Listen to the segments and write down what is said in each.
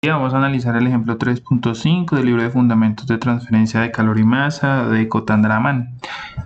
Vamos a analizar el ejemplo 3.5 del libro de Fundamentos de Transferencia de Calor y Masa de Cotandraman.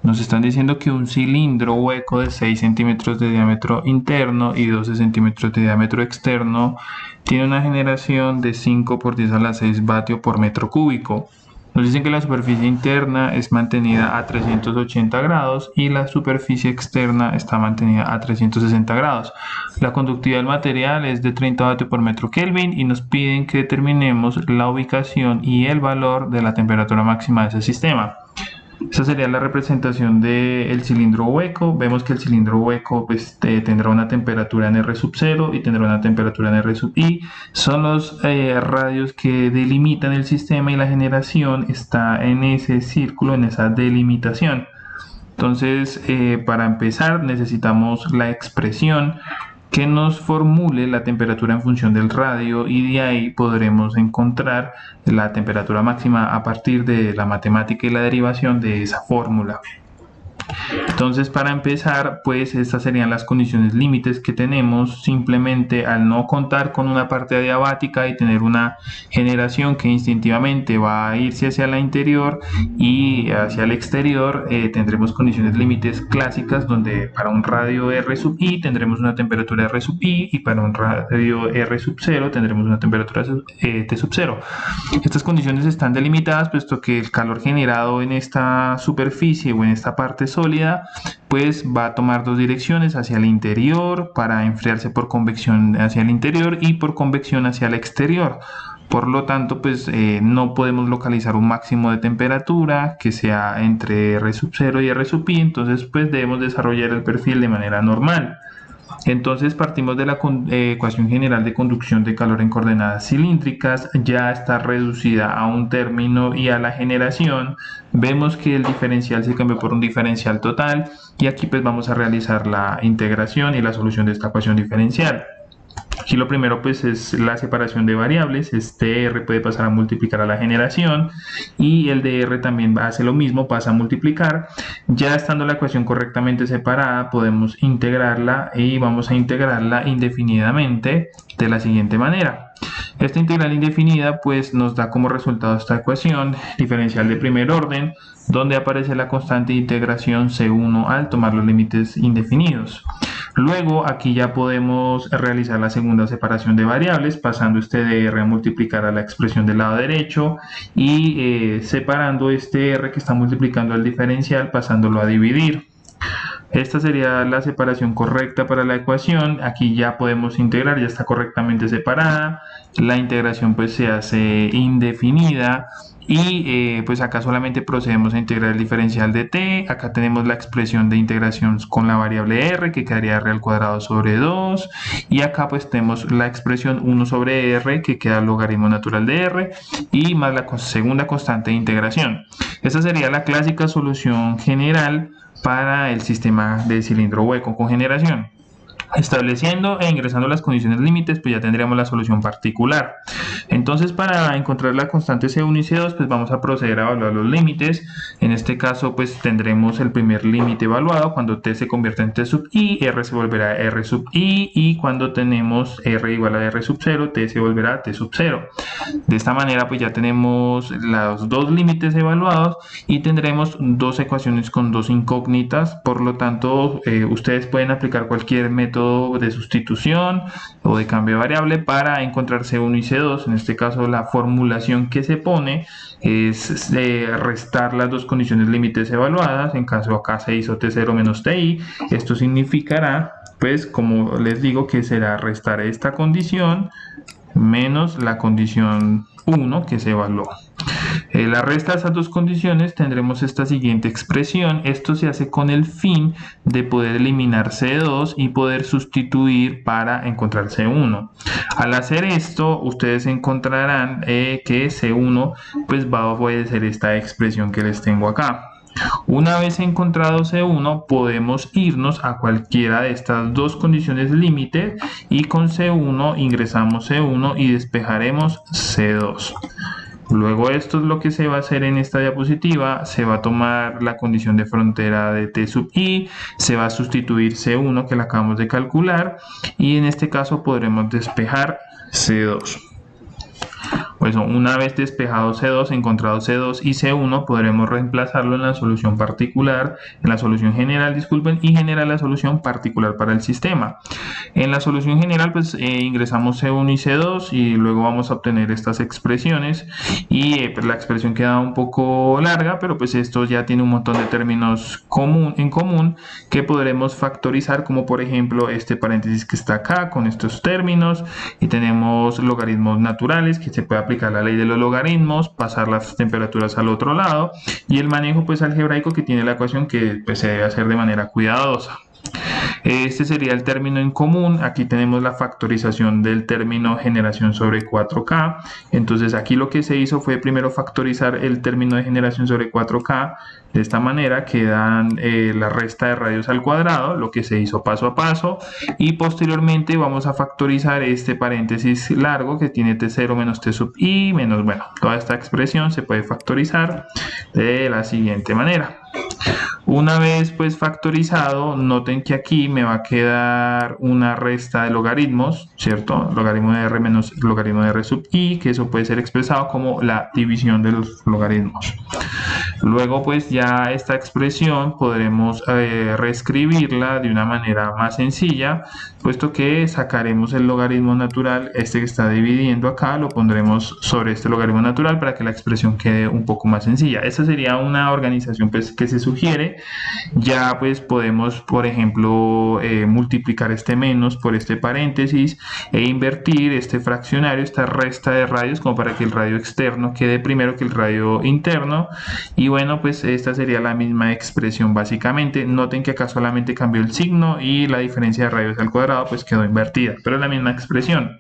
Nos están diciendo que un cilindro hueco de 6 centímetros de diámetro interno y 12 centímetros de diámetro externo tiene una generación de 5 por 10 a la 6 vatio por metro cúbico. Nos dicen que la superficie interna es mantenida a 380 grados y la superficie externa está mantenida a 360 grados. La conductividad del material es de 30 vatios por metro Kelvin y nos piden que determinemos la ubicación y el valor de la temperatura máxima de ese sistema. Esa sería la representación del cilindro hueco. Vemos que el cilindro hueco tendrá una temperatura en R sub 0 y tendrá una temperatura en R sub I. Son los radios que delimitan el sistema y la generación está en ese círculo, en esa delimitación. Entonces, para empezar, necesitamos la expresión que nos formule la temperatura en función del radio y de ahí podremos encontrar la temperatura máxima a partir de la matemática y la derivación de esa fórmula. Entonces, para empezar, pues estas serían las condiciones límites que tenemos simplemente al no contar con una parte adiabática y tener una generación que instintivamente va a irse hacia la interior y hacia el exterior. Tendremos condiciones límites clásicas donde para un radio R sub I tendremos una temperatura R sub I y para un radio R sub 0 tendremos una temperatura T sub 0. Estas condiciones están delimitadas puesto que el calor generado en esta superficie o en esta parte sólida pues va a tomar dos direcciones, hacia el interior para enfriarse por convección hacia el interior y por convección hacia el exterior. Por lo tanto, pues no podemos localizar un máximo de temperatura que sea entre R sub 0 y R sub I, entonces pues debemos desarrollar el perfil de manera normal. Entonces partimos de la ecuación general de conducción de calor en coordenadas cilíndricas, ya está reducida a un término y a la generación. Vemos que el diferencial se cambió por un diferencial total y aquí pues vamos a realizar la integración y la solución de esta ecuación diferencial. Aquí lo primero pues es la separación de variables, este R puede pasar a multiplicar a la generación y el de R también hace lo mismo, pasa a multiplicar. Ya estando la ecuación correctamente separada podemos integrarla y vamos a integrarla indefinidamente de la siguiente manera. Esta integral indefinida pues nos da como resultado esta ecuación diferencial de primer orden donde aparece la constante de integración C1 al tomar los límites indefinidos. Luego aquí ya podemos realizar la segunda separación de variables pasando este de R a multiplicar a la expresión del lado derecho y separando este R que está multiplicando al diferencial pasándolo a dividir. Esta sería la separación correcta para la ecuación. Aquí ya podemos integrar, ya está correctamente separada. La integración pues se hace indefinida y pues acá solamente procedemos a integrar el diferencial de t. Acá tenemos la expresión de integración con la variable r que quedaría r al cuadrado sobre 2 y acá pues tenemos la expresión 1 sobre r que queda el logaritmo natural de r y más la segunda constante de integración. Esta sería la clásica solución general para el sistema de cilindro hueco con generación. Estableciendo e ingresando las condiciones límites, pues ya tendríamos la solución particular. Entonces, para encontrar la constante C1 y C2, pues vamos a proceder a evaluar los límites. En este caso, pues tendremos el primer límite evaluado cuando T se convierta en T sub I, R se volverá a R sub I, y cuando tenemos R igual a R sub 0, T se volverá a T sub 0. De esta manera, pues ya tenemos los dos límites evaluados y tendremos dos ecuaciones con dos incógnitas. Por lo tanto, ustedes pueden aplicar cualquier método de sustitución o de cambio de variable para encontrar C1 y C2. En este caso la formulación que se pone es restar las dos condiciones límites evaluadas. En caso acá se hizo T0 menos TI, esto significará pues como les digo que será restar esta condición menos la condición 1 que se evaluó. La resta de esas dos condiciones tendremos esta siguiente expresión. Esto se hace con el fin de poder eliminar C2 y poder sustituir para encontrar C1. Al hacer esto, ustedes encontrarán que C1 pues va a obedecer esta expresión que les tengo acá. Una vez encontrado C1, podemos irnos a cualquiera de estas dos condiciones límite y con C1 ingresamos C1 y despejaremos C2. Luego esto es lo que se va a hacer en esta diapositiva. Se va a tomar la condición de frontera de T sub I, se va a sustituir C1 que la acabamos de calcular y en este caso podremos despejar C2. Pues una vez despejado C2, encontrado C2 y C1, podremos reemplazarlo en la solución particular, en la solución general, disculpen, y generar la solución particular para el sistema. En la solución general, pues ingresamos C1 y C2 y luego vamos a obtener estas expresiones y pues la expresión queda un poco larga, pero pues esto ya tiene un montón de términos en común que podremos factorizar, como por ejemplo este paréntesis que está acá con estos términos, y tenemos logaritmos naturales que se puede aplicar la ley de los logaritmos, pasar las temperaturas al otro lado, y el manejo pues algebraico que tiene la ecuación que pues se debe hacer de manera cuidadosa. Este sería el término en común. Aquí tenemos la factorización del término generación sobre 4K. Entonces aquí lo que se hizo fue primero factorizar el término de generación sobre 4K. De esta manera quedan la resta de radios al cuadrado, lo que se hizo paso a paso. Y posteriormente vamos a factorizar este paréntesis largo que tiene T0 menos T sub I menos, bueno, toda esta expresión se puede factorizar de la siguiente manera. Una vez pues factorizado, noten que aquí me va a quedar una resta de logaritmos, ¿cierto? Logaritmo de R menos logaritmo de R sub I, que eso puede ser expresado como la división de los logaritmos. Luego pues ya esta expresión podremos reescribirla de una manera más sencilla, puesto que sacaremos el logaritmo natural, este que está dividiendo acá, lo pondremos sobre este logaritmo natural para que la expresión quede un poco más sencilla. Esta sería una organización pues, que se sugiere. Ya pues podemos, por ejemplo, multiplicar este menos por este paréntesis e invertir este fraccionario, esta resta de radios, como para que el radio externo quede primero que el radio interno. Y bueno, pues esta sería la misma expresión básicamente. Noten que acá solamente cambió el signo y la diferencia de radios al cuadrado pues quedó invertida, pero es la misma expresión.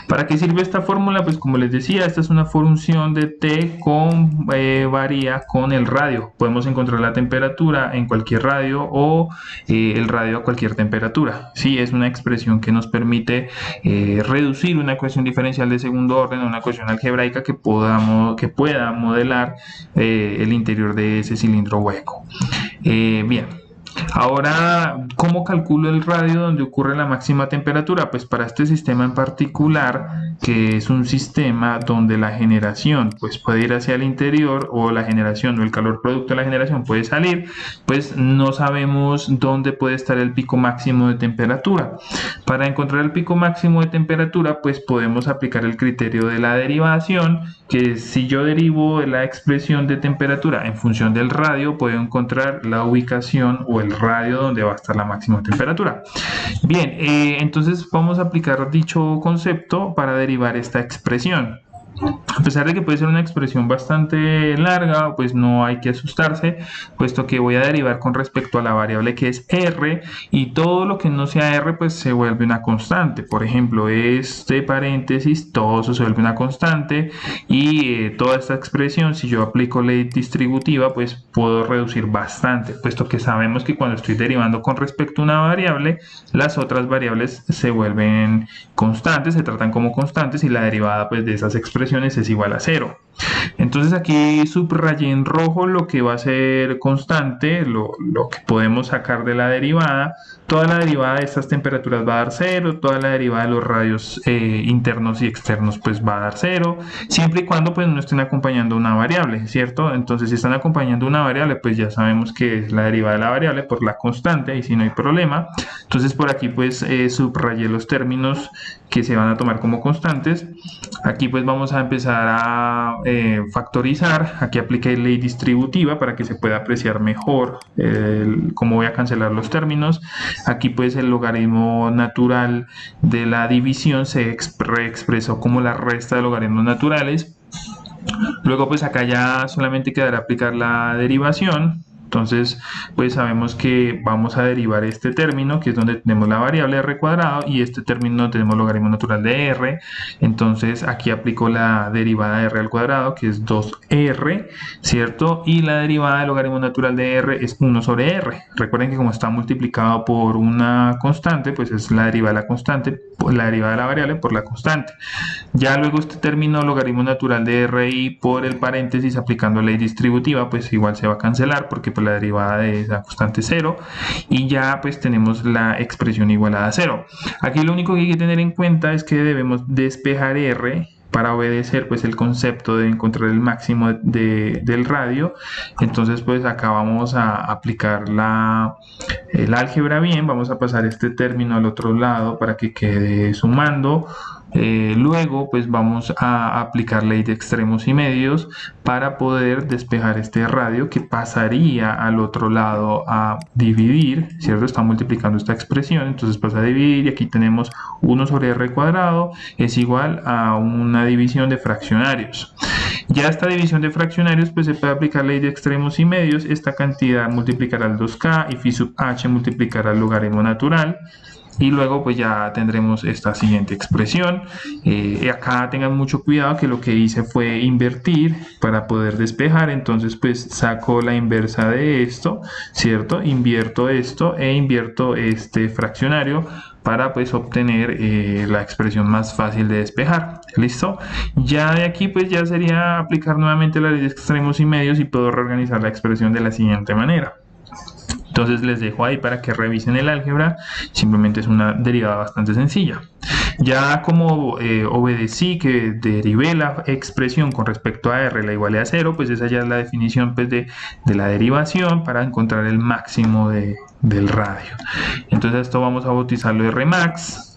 ¿Para qué sirve esta fórmula? Pues como les decía, esta es una función de t con varía con el radio. Podemos encontrar la temperatura en cualquier radio o el radio a cualquier temperatura. Sí, es una expresión que nos permite reducir una ecuación diferencial de segundo orden a una ecuación algebraica que pueda modelar el interior de ese cilindro hueco. Bien. Ahora, ¿cómo calculo el radio donde ocurre la máxima temperatura? Pues para este sistema en particular, que es un sistema donde la generación pues puede ir hacia el interior o la generación o el calor producto de la generación puede salir, pues no sabemos dónde puede estar el pico máximo de temperatura. Para encontrar el pico máximo de temperatura, pues podemos aplicar el criterio de la derivación, que si yo derivo la expresión de temperatura en función del radio, puedo encontrar la ubicación o el radio donde va a estar la máxima temperatura. Bien, entonces vamos a aplicar dicho concepto para derivar esta expresión. A pesar de que puede ser una expresión bastante larga, pues no hay que asustarse, puesto que voy a derivar con respecto a la variable que es R, y todo lo que no sea R pues se vuelve una constante. Por ejemplo, este paréntesis, todo eso se vuelve una constante, y toda esta expresión, si yo aplico ley distributiva, pues puedo reducir bastante, puesto que sabemos que cuando estoy derivando con respecto a una variable, las otras variables se vuelven constantes, se tratan como constantes, y la derivada pues de esas expresiones es igual a 0. Entonces aquí subrayé en rojo lo que va a ser constante, lo que podemos sacar de la derivada. Toda la derivada de estas temperaturas va a dar 0, toda la derivada de los radios internos y externos pues va a dar 0, siempre y cuando pues no estén acompañando una variable, ¿cierto? Entonces si están acompañando una variable, pues ya sabemos que es la derivada de la variable por la constante, y si no hay problema. Entonces por aquí pues subrayé los términos que se van a tomar como constantes. Aquí pues vamos a empezar a factorizar. Aquí apliqué ley distributiva para que se pueda apreciar mejor cómo voy a cancelar los términos. Aquí pues el logaritmo natural de la división se expresó como la resta de logaritmos naturales. Luego pues acá ya solamente quedará aplicar la derivación. Entonces, pues sabemos que vamos a derivar este término, que es donde tenemos la variable r cuadrado, y este término tenemos logaritmo natural de r. Entonces, aquí aplico la derivada de r al cuadrado, que es 2r, ¿cierto? Y la derivada del logaritmo natural de r es 1 sobre r. Recuerden que como está multiplicado por una constante, pues es la derivada de la constante, la derivada de la variable por la constante. Ya luego este término logaritmo natural de ri por el paréntesis aplicando ley distributiva, pues igual se va a cancelar porque pues la derivada de la constante es 0, y ya pues tenemos la expresión igualada a 0. Aquí lo único que hay que tener en cuenta es que debemos despejar r para obedecer pues el concepto de encontrar el máximo del radio. Entonces pues acá vamos a aplicar el álgebra bien, vamos a pasar este término al otro lado para que quede sumando. Luego pues vamos a aplicar ley de extremos y medios para poder despejar este radio que pasaría al otro lado a dividir, ¿cierto? Está multiplicando esta expresión, entonces pasa a dividir y aquí tenemos 1 sobre r cuadrado es igual a una división de fraccionarios. Ya esta división de fraccionarios pues se puede aplicar ley de extremos y medios, esta cantidad multiplicará al 2k y phi sub h multiplicará el logaritmo natural. Y luego pues ya tendremos esta siguiente expresión. Acá tengan mucho cuidado que lo que hice fue invertir para poder despejar. Entonces pues saco la inversa de esto, ¿cierto? Invierto esto e invierto este fraccionario para pues obtener la expresión más fácil de despejar. ¿Listo? Ya de aquí pues ya sería aplicar nuevamente la ley de extremos y medios y puedo reorganizar la expresión de la siguiente manera. Entonces les dejo ahí para que revisen el álgebra, simplemente es una derivada bastante sencilla. Ya como obedecí que derivé la expresión con respecto a r la igual a 0, pues esa ya es la definición pues, de la derivación para encontrar el máximo del radio. Entonces esto vamos a bautizarlo Rmax.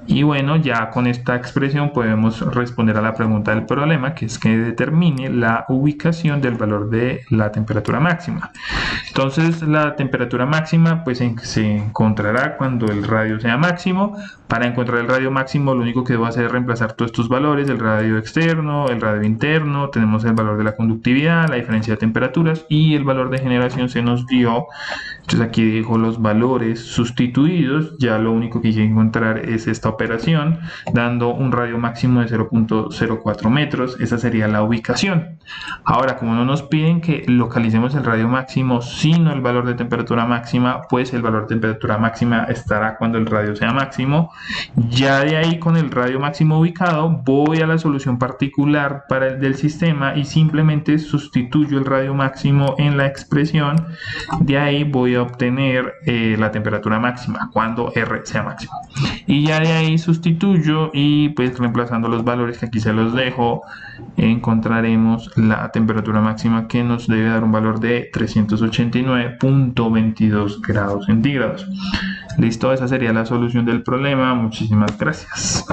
Y bueno, ya con esta expresión podemos responder a la pregunta del problema, que es que determine la ubicación del valor de la temperatura máxima. Entonces la temperatura máxima pues se encontrará cuando el radio sea máximo. Para encontrar el radio máximo lo único que debo hacer es reemplazar todos estos valores, el radio externo, el radio interno, tenemos el valor de la conductividad, la diferencia de temperaturas y el valor de generación se nos dio. Entonces aquí dejo los valores sustituidos, ya lo único que hay que encontrar es esta operación, dando un radio máximo de 0.04 metros, esa sería la ubicación. Ahora, como no nos piden que localicemos el radio máximo, sino el valor de temperatura máxima, pues el valor de temperatura máxima estará cuando el radio sea máximo. Ya de ahí, con el radio máximo ubicado, voy a la solución particular del sistema y simplemente sustituyo el radio máximo en la expresión. De ahí voy a obtener la temperatura máxima cuando R sea máximo. Y ya de ahí sustituyo y pues reemplazando los valores que aquí se los dejo, encontraremos la temperatura máxima que nos debe dar un valor de 389.22 grados centígrados. Listo, esa sería la solución del problema. Muchísimas gracias.